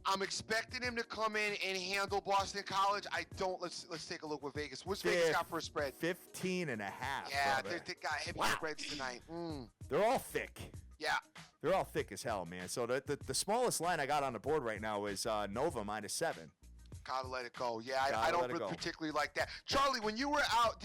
I'm expecting him to come in and handle Boston College. I don't. Let's take a look what Vegas. What's Vegas got for a spread? 15.5. Yeah, brother. they got heavy spreads tonight. They're all thick. Yeah. They're all thick as hell, man. So the smallest line I got on the board right now is Nova -7. Gotta let it go. Yeah, I Gotta don't let it go. particularly like that. Charlie, when you were out,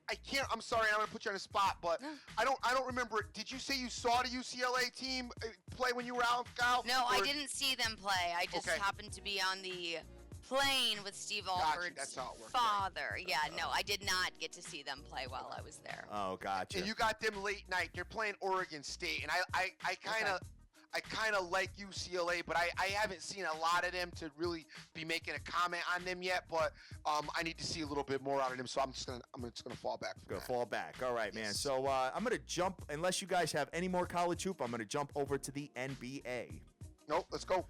I can't. I'm sorry, I'm gonna put you on the spot, but I don't remember. Did you say you saw the UCLA team play when you were out, Kyle? No, I didn't see them play. I just happened to be on the plane with Steve Alford's that's how it worked, father. Right? Yeah, no, I did not get to see them play while I was there. Oh, gotcha. And you got them late night. They're playing Oregon State, and I kind of like UCLA, but I haven't seen a lot of them to really be making a comment on them yet. But I need to see a little bit more out of them, so I'm just gonna fall back. Fall back. All right, man. So I'm gonna jump. Unless you guys have any more college hoop, I'm gonna jump over to the NBA. Nope, let's go.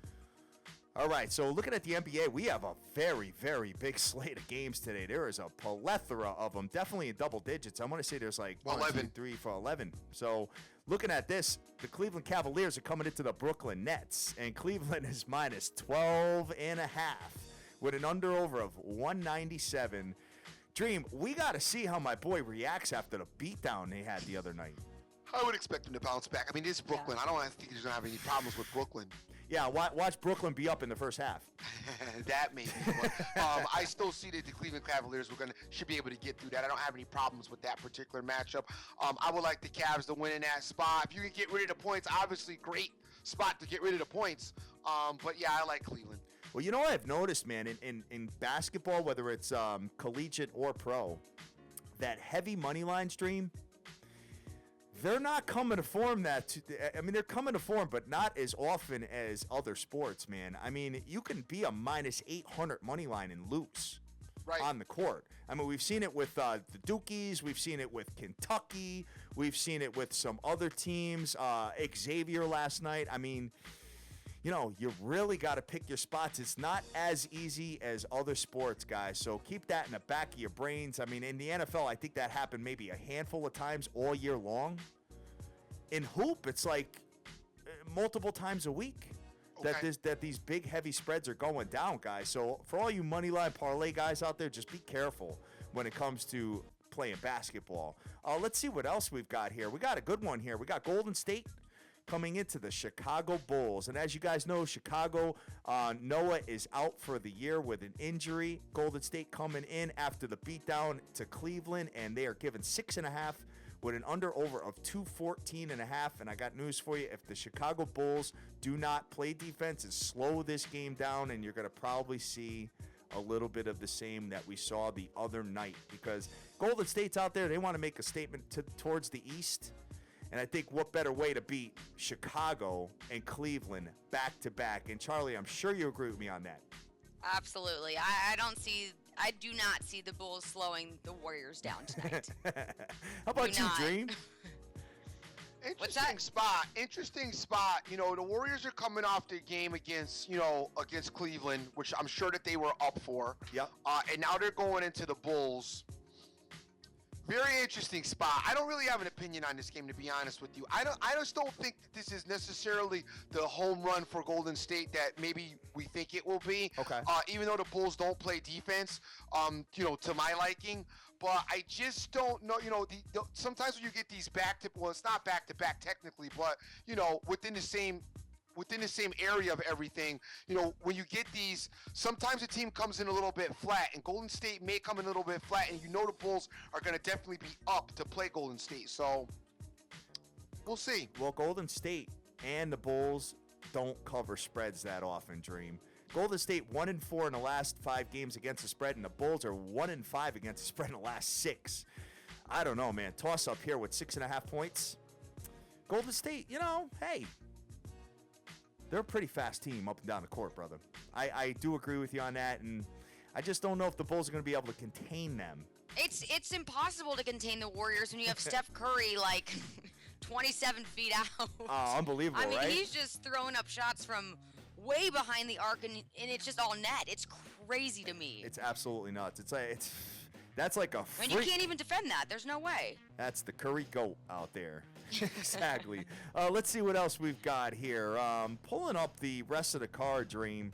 All right, so looking at the NBA, we have a very, very big slate of games today. There is a plethora of them, definitely in double digits. I want to say there's like 11. 1, 2, 3, 4, 11. So looking at this, the Cleveland Cavaliers are coming into the Brooklyn Nets, and Cleveland is minus 12.5 with an under-over of 197. Dream, we got to see how my boy reacts after the beatdown they had the other night. I would expect him to bounce back. I mean, this is Brooklyn. I don't think he's going to have any problems with Brooklyn. Yeah, watch Brooklyn be up in the first half. That maybe. But, I still see that the Cleveland Cavaliers should be able to get through that. I don't have any problems with that particular matchup. I would like the Cavs to win in that spot. If you can get rid of the points, obviously great spot to get rid of the points. But yeah, I like Cleveland. Well, you know what I've noticed, man, in basketball, whether it's collegiate or pro, that heavy money line stream, they're not coming to form they're coming to form, but not as often as other sports, man. I mean, you can be a minus 800 money line and lose on the court. I mean, we've seen it with the Dukies. We've seen it with Kentucky. We've seen it with some other teams. Xavier last night. I mean, you know, you really got to pick your spots. It's not as easy as other sports, guys. So keep that in the back of your brains. I mean, in the NFL, I think that happened maybe a handful of times all year long. In hoop, it's like multiple times a week that these big, heavy spreads are going down, guys. So for all you money line parlay guys out there, just be careful when it comes to playing basketball. Let's see what else we've got here. We got a good one here. We got Golden State coming into the Chicago Bulls. And as you guys know, Chicago, Noah is out for the year with an injury. Golden State coming in after the beatdown to Cleveland, and they are given 6.5 with an under-over of 214.5. And I got news for you. If the Chicago Bulls do not play defense and slow this game down, and you're going to probably see a little bit of the same that we saw the other night, because Golden State's out there. They want to make a statement towards the East. And I think what better way to beat Chicago and Cleveland back-to-back. And, Charlie, I'm sure you agree with me on that. Absolutely. I do not see the Bulls slowing the Warriors down tonight. How about you, Dream? Interesting spot. You know, the Warriors are coming off the game against Cleveland, which I'm sure that they were up for. Yep. And now they're going into the Bulls. Very interesting spot. I don't really have an opinion on this game, to be honest with you. I just don't think that this is necessarily the home run for Golden State that maybe we think it will be. Okay. Even though the Bulls don't play defense, to my liking. But I just don't know. You know, sometimes when you get these it's not back-to-back technically, but within the same area of everything, when you get these, sometimes a team comes in a little bit flat, and Golden State may come in a little bit flat, and the Bulls are going to definitely be up to play Golden State. So we'll see. Well, Golden State and the Bulls don't cover spreads that often, Dream. Golden State 1-4 in the last 5 games against the spread, and the Bulls are 1-5 against the spread in the last 6. I don't know, man. Toss up here with 6.5 points. Golden State, hey, they're a pretty fast team up and down the court, brother. I do agree with you on that, and I just don't know if the Bulls are going to be able to contain them. It's impossible to contain the Warriors when you have Steph Curry, 27 feet out. Oh, unbelievable, right? I mean, he's just throwing up shots from way behind the arc, and it's just all net. It's crazy to me. It's absolutely nuts. That's like a freak. And you can't even defend that. There's no way. That's the Curry goat out there. Exactly. Let's see what else we've got here. Pulling up the rest of the card, Dream.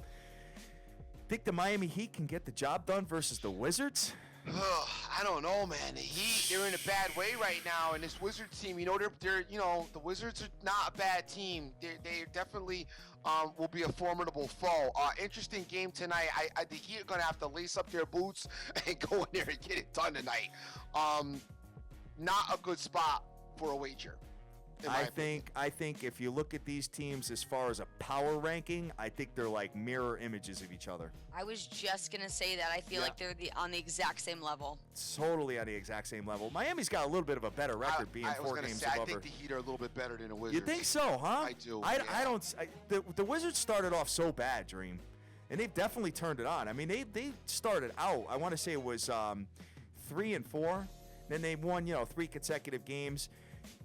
Think the Miami Heat can get the job done versus the Wizards? I don't know, man. The Heat, they're in a bad way right now, and this Wizards team, the Wizards are not a bad team. They definitely will be a formidable foe. Interesting game tonight. The Heat are gonna have to lace up their boots and go in there and get it done tonight. Not a good spot for a wager. I think if you look at these teams as far as a power ranking, I think they're like mirror images of each other. I was just gonna say that. I feel like they're on the exact same level. Totally on the exact same level. Miami's got a little bit of a better record, being 4 games above her. I think the Heat are a little bit better than the Wizards. You think so, huh? I do. The Wizards started off so bad, Dream, and they've definitely turned it on. I mean, they started out, I want to say it was 3-4. Then they won, 3 consecutive games.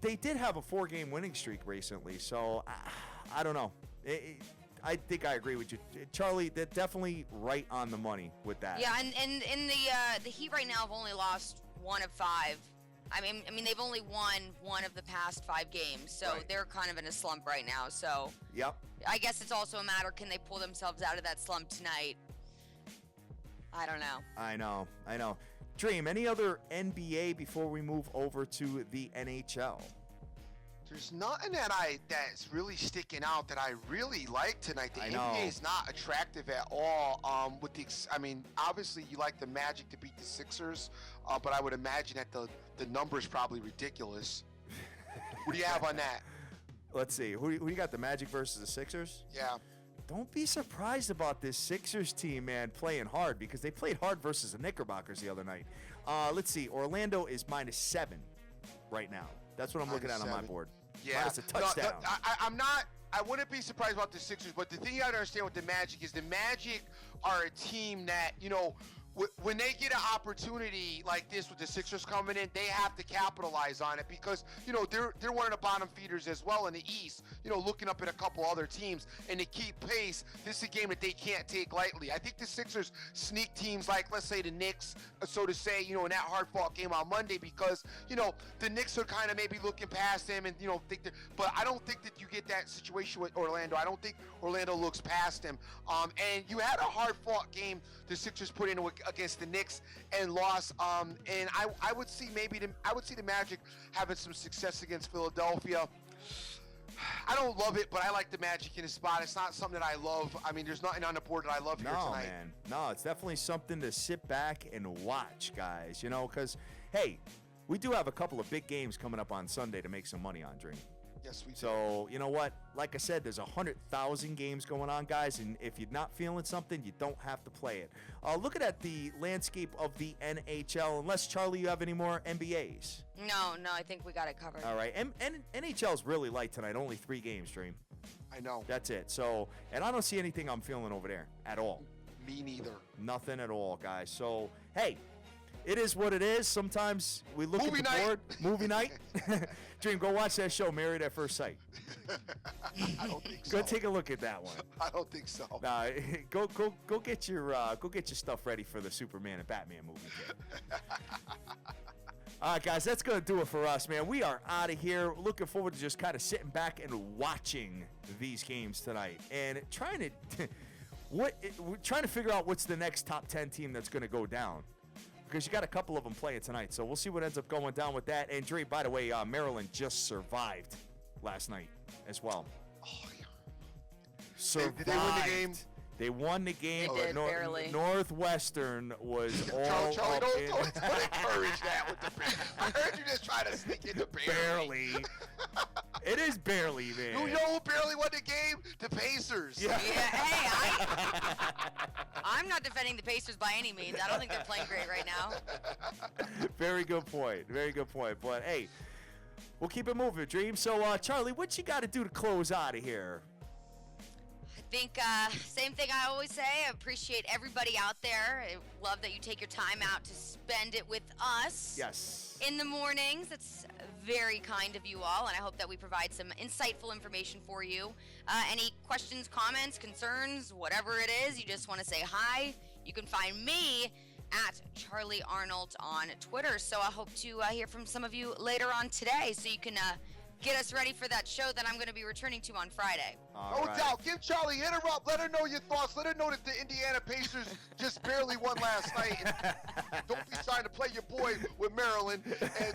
They did have a 4-game winning streak recently, so I don't know. I think I agree with you, Charlie. They're definitely right on the money with that. Yeah, and the Heat right now have only lost 1 of 5. I mean they've only won 1 of the past 5 games, so they're kind of in a slump right now. So yep. I guess it's also a matter, can they pull themselves out of that slump tonight? I don't know. I know. Dream, any other NBA before we move over to the NHL? There's nothing that's really sticking out that I really like tonight. The NBA is not attractive at all. Obviously you like the Magic to beat the Sixers, but I would imagine that the number is probably ridiculous. What do you have on that? Let's see. Who you got? The Magic versus the Sixers? Yeah. Don't be surprised about this Sixers team, man, playing hard, because they played hard versus the Knickerbockers the other night. Let's see. Orlando is -7 right now. That's what I'm looking at on my board. Yeah. Minus a touchdown. I wouldn't be surprised about the Sixers, but the thing you got to understand with the Magic is the Magic are a team that, when they get an opportunity like this with the Sixers coming in, they have to capitalize on it because, they're one of the bottom feeders as well in the East, looking up at a couple other teams. And to keep pace, this is a game that they can't take lightly. I think the Sixers sneak teams like, let's say, the Knicks, so to say, in that hard-fought game on Monday because, the Knicks are kind of maybe looking past them and, but I don't think that you get that situation with Orlando. I don't think Orlando looks past them. And you had a hard-fought game the Sixers put in against the Knicks and lost. And I would see the Magic having some success against Philadelphia. I don't love it, but I like the Magic in a spot. It's not something that I love. I mean, there's nothing on the board that I love here tonight. Man. No, it's definitely something to sit back and watch, guys. Because, hey, we do have a couple of big games coming up on Sunday to make some money on, Dream. Yes, we do. So, you know what? Like I said, there's 100,000 games going on, guys, and if you're not feeling something, you don't have to play it. Looking at the landscape of the NHL, unless, Charlie, you have any more NBAs? No, I think we got it covered. All right. And NHL's really light tonight. Only 3 games, Dream. I know. That's it. So, and I don't see anything I'm feeling over there at all. Me neither. Nothing at all, guys. So, hey, it is what it is. Sometimes we look Movie at the night. board. Movie night. Dream, go watch that show, Married at First Sight. I don't think so. Go take a look at that one. I don't think so. Nah, go get your stuff ready for the Superman and Batman movie. All right, guys, that's gonna do it for us, man. We are out of here. Looking forward to just kind of sitting back and watching these games tonight and trying to figure out what's the next top 10 team that's gonna go down. Because you got a couple of them playing tonight, so we'll see what ends up going down with that. And Dre, by the way, Maryland just survived last night as well. Oh, yeah. Survived. Did they win the game? They won the game. They did, barely. Northwestern was all Charlie, up don't in. encourage that with the Bears. I heard you just try to sneak into barely. It is barely, man. You know who barely won the game? The Pacers. Yeah. Hey, I'm not defending the Pacers by any means. I don't think they're playing great right now. Very good point. Very good point. But, hey, we'll keep it moving, Dream. So, Charlie, what you got to do to close out of here? I think same thing I always say. I appreciate everybody out there. I love that you take your time out to spend it with us. Yes. In the mornings. That's very kind of you all, and I hope that we provide some insightful information for you. Any questions, comments, concerns, whatever it is, you just want to say hi, you can find me at Charly Arnold on Twitter. So I hope to hear from some of you later on today, so you can get us ready for that show that I'm going to be returning to on Friday. No doubt. Give Charly, hit her up. Let her know your thoughts. Let her know that the Indiana Pacers just barely won last night. And don't be trying to play your boy with Maryland. And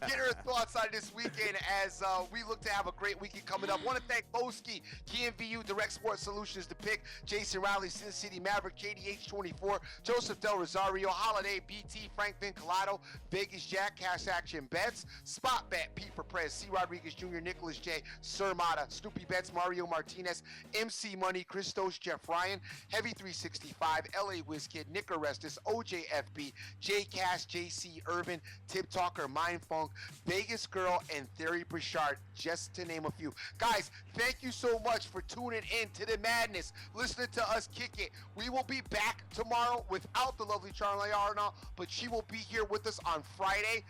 get her thoughts on this weekend as we look to have a great weekend coming up. Want to thank Boski, KMVU, Direct Sports Solutions, The Pick, Jason Riley, Sin City Maverick, JDH24, Joseph Del Rosario, Holiday, BT, Frank Vinculato, Vegas Jack, Cash Action Bets, Spot Bet, Pete Perez, C. Rodriguez Jr., Nicholas J., Sir Mata, Snoopy Bets, Mario Martinez, MC Money, Christos, Jeff Ryan, Heavy 365, LA WizKid, Nick Arestis, OJFB, J Cash, JC Irvin, Tip Talker, Mind Funk, Vegas Girl, and Theory Brashard, just to name a few. Guys, thank you so much for tuning in to the madness, listening to us kick it. We will be back tomorrow without the lovely Charly Arnold, but she will be here with us on Friday.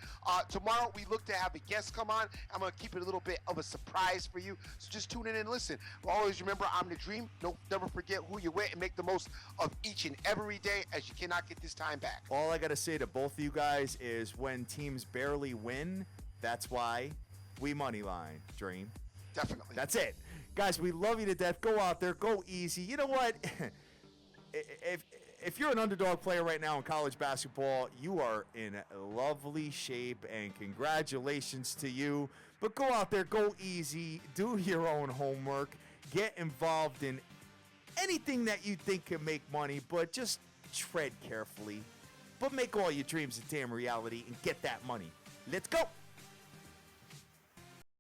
Tomorrow we look to have a guest come on. I'm going to keep it a little bit of a surprise for you, so just tune in and listen. Always remember, I'm the dream. Don't never forget who you're with and make the most of each and every day, as you cannot get this time back. All I got to say to both of you guys is when teams barely win, that's why we money line, Dream. Definitely. That's it. Guys, we love you to death. Go out there. Go easy. You know what? If you're an underdog player right now in college basketball, you are in lovely shape, and congratulations to you. But go out there, go easy, do your own homework, get involved in anything that you think can make money, but just tread carefully. But make all your dreams a damn reality and get that money. Let's go.